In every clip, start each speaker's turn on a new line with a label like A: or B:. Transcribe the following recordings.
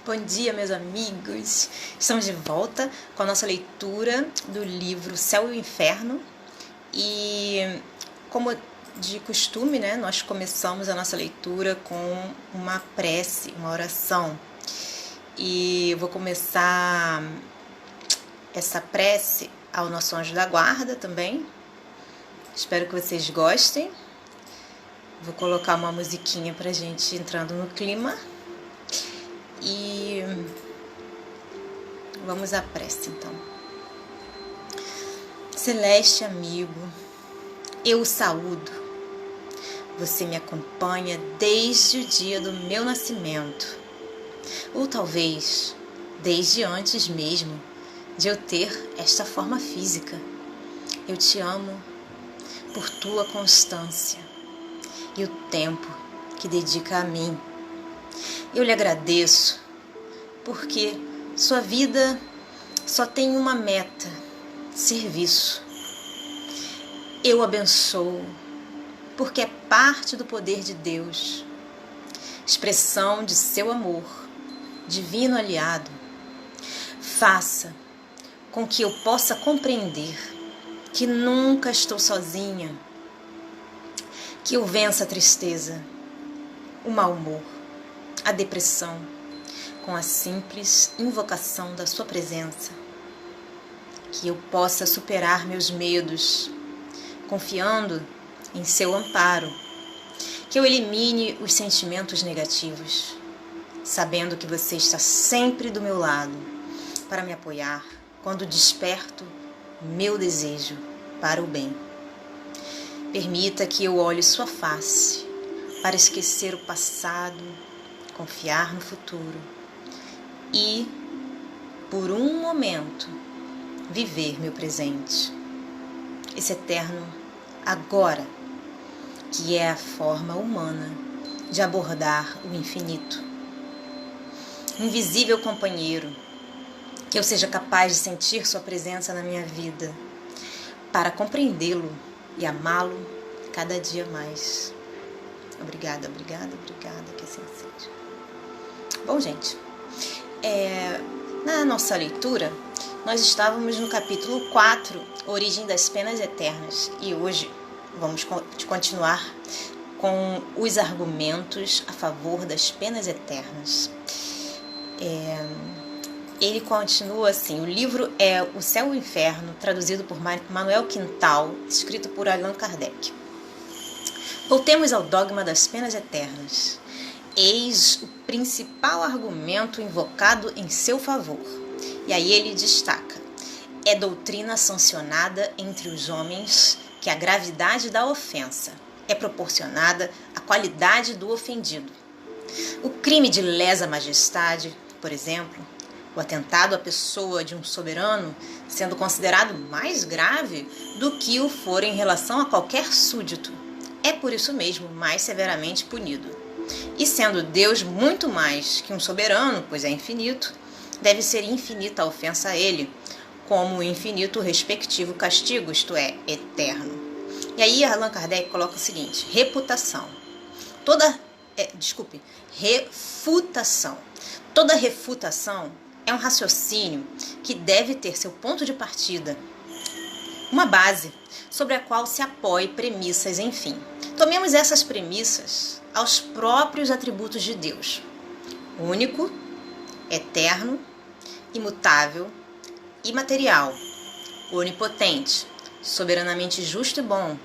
A: Bom dia, meus amigos! Estamos de volta com a nossa leitura do livro Céu e o Inferno. E, como de costume, né, nós começamos a nossa leitura com uma prece, uma oração. E eu vou começar essa prece ao nosso anjo da guarda também. Espero que vocês gostem. Vou colocar uma musiquinha pra gente entrando no clima. E vamos à prece, então. Celeste amigo, eu o saúdo. Você me acompanha desde o dia do meu nascimento, ou talvez desde antes mesmo de eu ter esta forma física. Eu te amo por tua constância e o tempo que dedica a mim. Eu lhe agradeço porque sua vida só tem uma meta: serviço. Eu abençoo porque é parte do poder de Deus, expressão de seu amor, divino aliado. Faça com que eu possa compreender que nunca estou sozinha, que eu vença a tristeza, o mau humor, a depressão, com a simples invocação da sua presença. Que eu possa superar meus medos, confiando em seu amparo. Que eu elimine os sentimentos negativos, sabendo que você está sempre do meu lado, para me apoiar quando desperto meu desejo para o bem. Permita que eu olhe sua face, para esquecer o passado, confiar no futuro e, por um momento, viver meu presente. Esse eterno agora, que é a forma humana de abordar o infinito. Invisível companheiro, que eu seja capaz de sentir sua presença na minha vida, para compreendê-lo e amá-lo cada dia mais. Obrigada, obrigada, obrigada, que assim seja. Bom, gente, na nossa leitura, nós estávamos no capítulo 4, Origem das Penas Eternas, e hoje vamos continuar com os argumentos a favor das penas eternas. Ele continua assim: o livro é O Céu e o Inferno, traduzido por Manuel Quintal, escrito por Allan Kardec. Voltemos ao dogma das penas eternas. Eis o principal argumento invocado em seu favor. E aí ele destaca: é doutrina sancionada entre os homens que a gravidade da ofensa é proporcionada à qualidade do ofendido. O crime de lesa majestade, por exemplo, o atentado à pessoa de um soberano, sendo considerado mais grave do que o for em relação a qualquer súdito, é por isso mesmo mais severamente punido. E sendo Deus muito mais que um soberano, pois é infinito, deve ser infinita a ofensa a ele, como infinito o respectivo castigo, isto é, eterno. E aí Allan Kardec coloca o seguinte: refutação. Toda refutação é um raciocínio que deve ter seu ponto de partida, uma base sobre a qual se apoie premissas, enfim. Tomemos essas premissas aos próprios atributos de Deus: único, eterno, imutável, imaterial, onipotente, soberanamente justo e bom,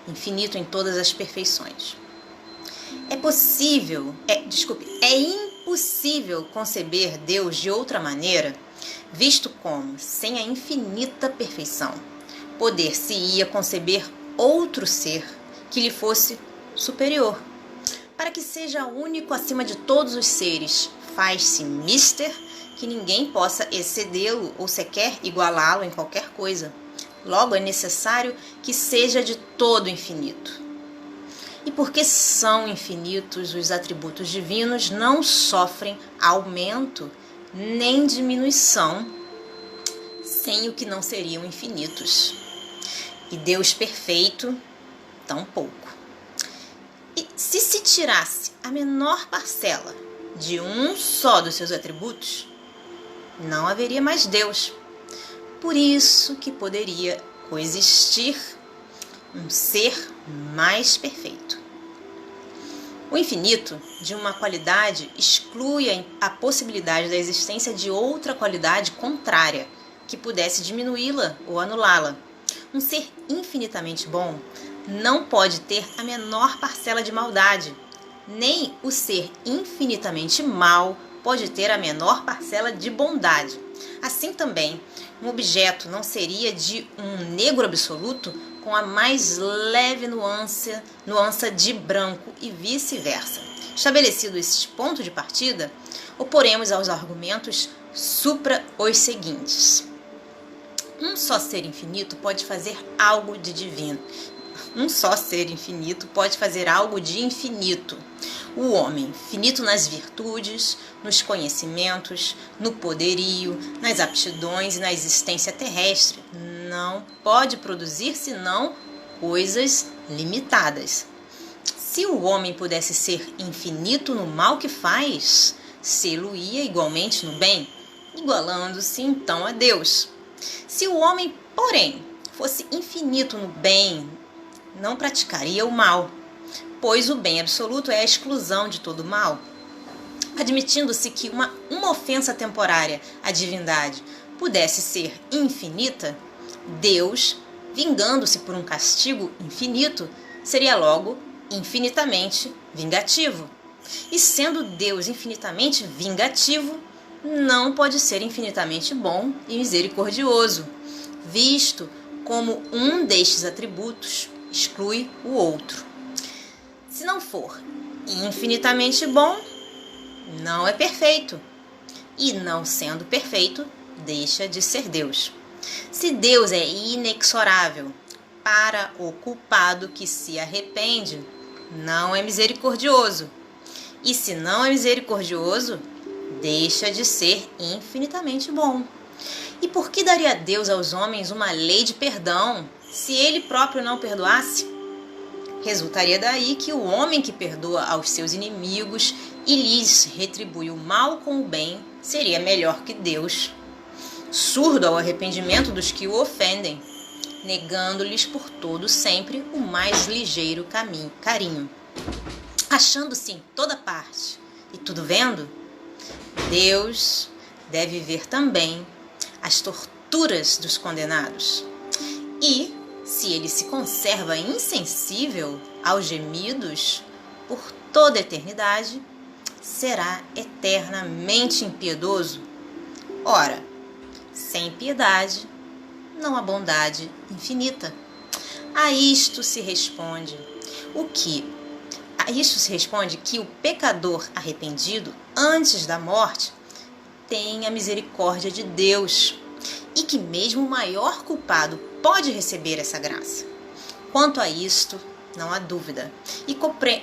A: infinito em todas as perfeições. É impossível conceber Deus de outra maneira, visto como, sem a infinita perfeição, poder-se-ia conceber outro ser que lhe fosse superior. Para que seja único acima de todos os seres, faz-se mister que ninguém possa excedê-lo ou sequer igualá-lo em qualquer coisa. Logo, é necessário que seja de todo infinito. E porque são infinitos, os atributos divinos não sofrem aumento nem diminuição sem o que não seriam infinitos. E Deus perfeito, tampouco. E se tirasse a menor parcela de um só dos seus atributos, não haveria mais Deus. Por isso que poderia coexistir um ser mais perfeito. O infinito de uma qualidade exclui a possibilidade da existência de outra qualidade contrária, que pudesse diminuí-la ou anulá-la. Um ser infinitamente bom não pode ter a menor parcela de maldade, nem o ser infinitamente mau pode ter a menor parcela de bondade. Assim também, um objeto não seria de um negro absoluto com a mais leve nuance de branco e vice-versa. Estabelecido este ponto de partida, oporemos aos argumentos supra os seguintes. Um só ser infinito pode fazer algo de divino. Um só ser infinito pode fazer algo de infinito. O homem, finito nas virtudes, nos conhecimentos, no poderio, nas aptidões e na existência terrestre, não pode produzir senão coisas limitadas. Se o homem pudesse ser infinito no mal que faz, sê-lo-ia igualmente no bem, igualando-se então a Deus. Se o homem, porém, fosse infinito no bem, não praticaria o mal, pois o bem absoluto é a exclusão de todo o mal. Admitindo-se que uma ofensa temporária à divindade pudesse ser infinita, Deus, vingando-se por um castigo infinito, seria logo infinitamente vingativo. E sendo Deus infinitamente vingativo, não pode ser infinitamente bom e misericordioso, visto como um destes atributos exclui o outro. Se não for infinitamente bom, não é perfeito, e não sendo perfeito, deixa de ser Deus. Se Deus é inexorável para o culpado que se arrepende, não é misericordioso, e se não é misericordioso, deixa de ser infinitamente bom. E por que daria Deus aos homens uma lei de perdão, se ele próprio não perdoasse? Resultaria daí que o homem que perdoa aos seus inimigos e lhes retribui o mal com o bem seria melhor que Deus, surdo ao arrependimento dos que o ofendem, negando-lhes por todo sempre o mais ligeiro carinho. Achando-se em toda parte e tudo vendo, Deus deve ver também as torturas dos condenados. E, se ele se conserva insensível aos gemidos por toda a eternidade, será eternamente impiedoso. Ora, sem piedade, não há bondade infinita. A isto se responde que o pecador arrependido antes da morte tem a misericórdia de Deus e que mesmo o maior culpado pode receber essa graça. Quanto a isto, não há dúvida, e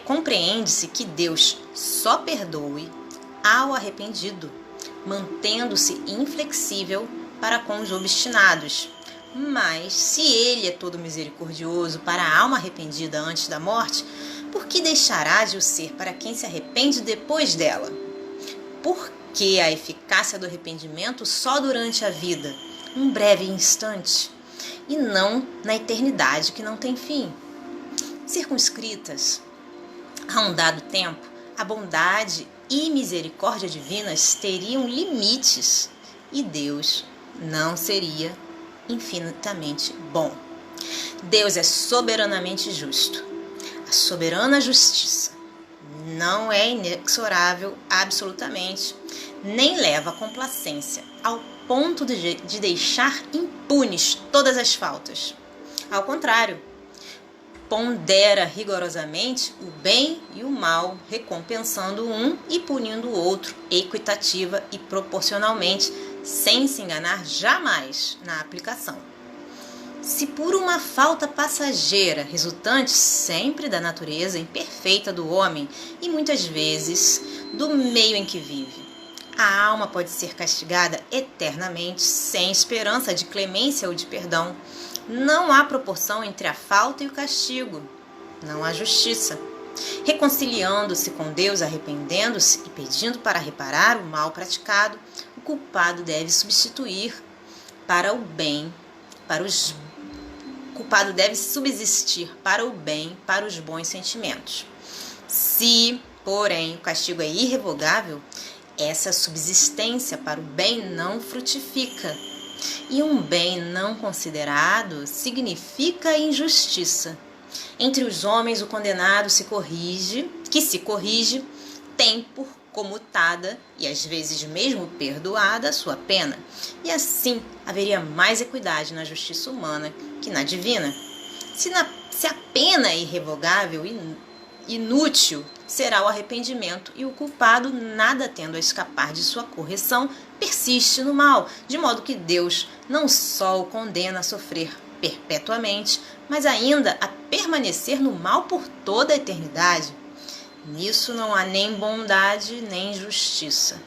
A: compreende-se que Deus só perdoe ao arrependido, mantendo-se inflexível para com os obstinados. Mas, se ele é todo misericordioso para a alma arrependida antes da morte, por que deixará de o ser para quem se arrepende depois dela? Porque a eficácia do arrependimento só durante a vida, um breve instante, e não na eternidade que não tem fim. Circunscritas a um dado tempo, a bondade e misericórdia divinas teriam limites e Deus não seria infinitamente bom. Deus é soberanamente justo. A soberana justiça não é inexorável absolutamente, nem leva a complacência ao ponto de deixar impunes todas as faltas. Ao contrário, pondera rigorosamente o bem e o mal, recompensando um e punindo o outro equitativa e proporcionalmente, sem se enganar jamais na aplicação. Se por uma falta passageira, resultante sempre da natureza imperfeita do homem e muitas vezes do meio em que vive, a alma pode ser castigada eternamente sem esperança de clemência ou de perdão, não há proporção entre a falta e o castigo, não há justiça. Reconciliando-se com Deus, arrependendo-se e pedindo para reparar o mal praticado, o culpado deve substituir para o bem, o culpado deve subsistir para o bem, para os bons sentimentos. Se, porém, o castigo é irrevogável, essa subsistência para o bem não frutifica. E um bem não considerado significa injustiça. Entre os homens, o condenado se corrige, tem por comutada e às vezes mesmo perdoada a sua pena. E assim haveria mais equidade na justiça humana que na divina. Se a pena é irrevogável e inútil será o arrependimento, e o culpado, nada tendo a escapar de sua correção, persiste no mal, de modo que Deus não só o condena a sofrer perpetuamente, mas ainda a permanecer no mal por toda a eternidade. Nisso não há nem bondade nem justiça.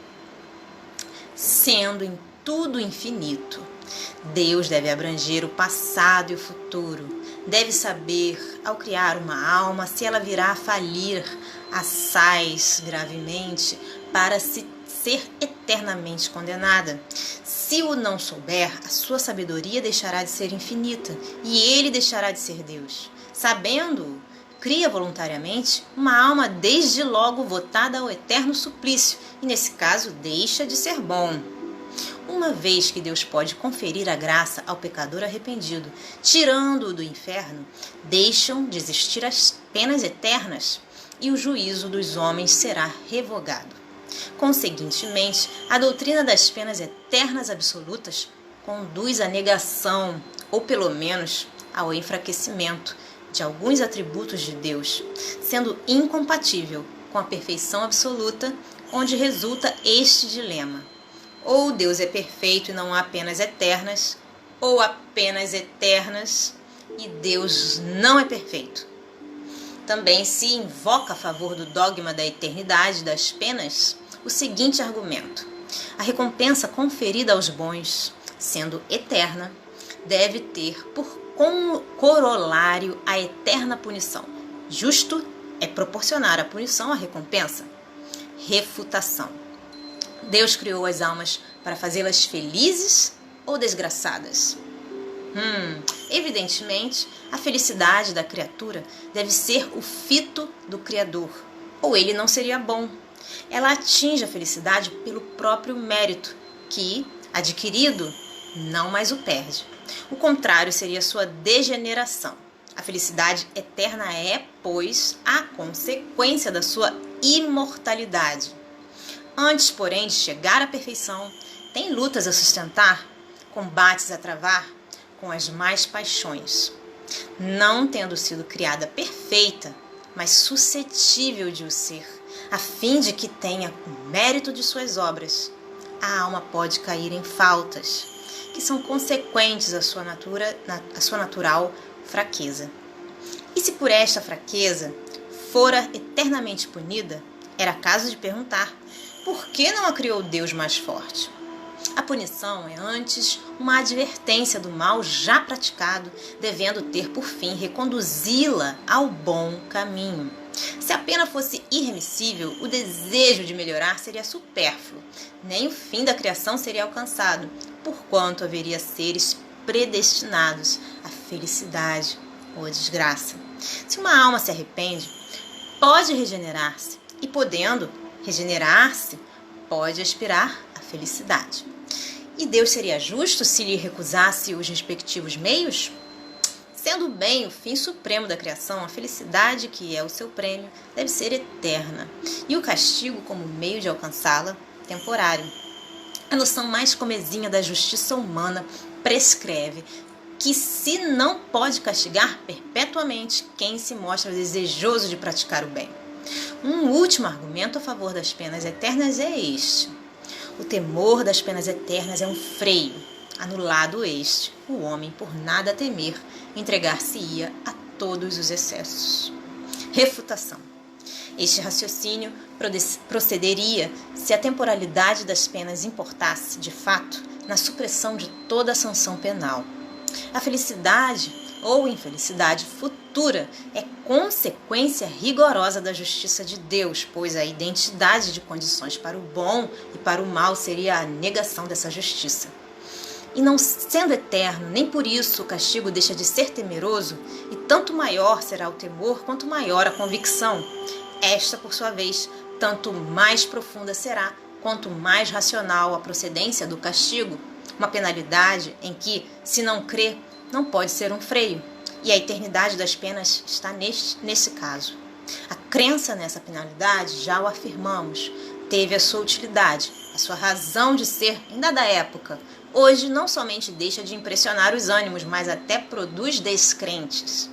A: Sendo em tudo infinito, Deus deve abranger o passado e o futuro. Deve saber, ao criar uma alma, se ela virá a falir assaz gravemente para ser eternamente condenada. Se o não souber, a sua sabedoria deixará de ser infinita e ele deixará de ser Deus. Sabendo-o, cria voluntariamente uma alma desde logo votada ao eterno suplício e, nesse caso, deixa de ser bom. Uma vez que Deus pode conferir a graça ao pecador arrependido, tirando-o do inferno, deixam de existir as penas eternas e o juízo dos homens será revogado. Conseguintemente, a doutrina das penas eternas absolutas conduz à negação, ou pelo menos ao enfraquecimento, de alguns atributos de Deus, sendo incompatível com a perfeição absoluta, onde resulta este dilema: ou Deus é perfeito e não há penas eternas, ou há penas eternas e Deus não é perfeito. Também se invoca a favor do dogma da eternidade das penas o seguinte argumento: a recompensa conferida aos bons, sendo eterna, deve ter por corolário a eterna punição. Justo é proporcionar a punição à recompensa. Refutação: Deus criou as almas para fazê-las felizes ou desgraçadas? Evidentemente, a felicidade da criatura deve ser o fito do Criador, ou ele não seria bom. Ela atinge a felicidade pelo próprio mérito, que, adquirido, não mais o perde. O contrário seria sua degeneração. A felicidade eterna é, pois, a consequência da sua imortalidade. Antes, porém, de chegar à perfeição, tem lutas a sustentar, combates a travar com as mais paixões. Não tendo sido criada perfeita, mas suscetível de o ser, a fim de que tenha o mérito de suas obras, a alma pode cair em faltas, que são consequentes à sua natural fraqueza. E se por esta fraqueza fora eternamente punida, era caso de perguntar: por que não a criou Deus mais forte? A punição é antes uma advertência do mal já praticado, devendo ter por fim reconduzi-la ao bom caminho. Se a pena fosse irremissível, o desejo de melhorar seria supérfluo, nem o fim da criação seria alcançado, porquanto haveria seres predestinados à felicidade ou à desgraça. Se uma alma se arrepende, pode regenerar-se, e podendo regenerar-se, pode aspirar à felicidade. E Deus seria justo se lhe recusasse os respectivos meios? Sendo o bem o fim supremo da criação, a felicidade, que é o seu prêmio, deve ser eterna, e o castigo, como meio de alcançá-la, temporário. A noção mais comezinha da justiça humana prescreve que se não pode castigar perpetuamente quem se mostra desejoso de praticar o bem. Um último argumento a favor das penas eternas é este: o temor das penas eternas é um freio. Anulado este, o homem, por nada temer, entregar-se-ia a todos os excessos. Refutação: este raciocínio procederia se a temporalidade das penas importasse, de fato, na supressão de toda a sanção penal. A felicidade ou infelicidade futura tortura é consequência rigorosa da justiça de Deus, pois a identidade de condições para o bom e para o mal seria a negação dessa justiça. E não sendo eterno, nem por isso o castigo deixa de ser temeroso, e tanto maior será o temor quanto maior a convicção. Esta, por sua vez, tanto mais profunda será, quanto mais racional a procedência do castigo. Uma penalidade em que, se não crê, não pode ser um freio. E a eternidade das penas está nesse caso. A crença nessa penalidade, já o afirmamos, teve a sua utilidade, a sua razão de ser ainda da época. Hoje não somente deixa de impressionar os ânimos, mas até produz descrentes.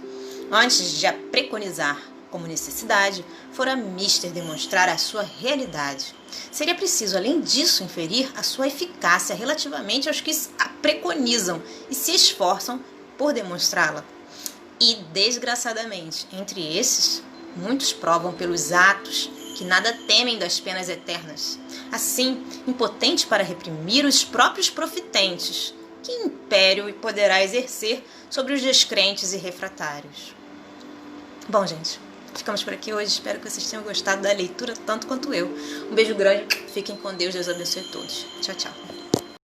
A: Antes de a preconizar como necessidade, fora mister demonstrar a sua realidade. Seria preciso, além disso, inferir a sua eficácia relativamente aos que a preconizam e se esforçam por demonstrá-la. E, desgraçadamente, entre esses, muitos provam pelos atos que nada temem das penas eternas. Assim, impotente para reprimir os próprios profitentes, que império poderá exercer sobre os descrentes e refratários? Bom, gente, ficamos por aqui hoje. Espero que vocês tenham gostado da leitura tanto quanto eu. Um beijo grande, fiquem com Deus, Deus abençoe a todos. Tchau, tchau.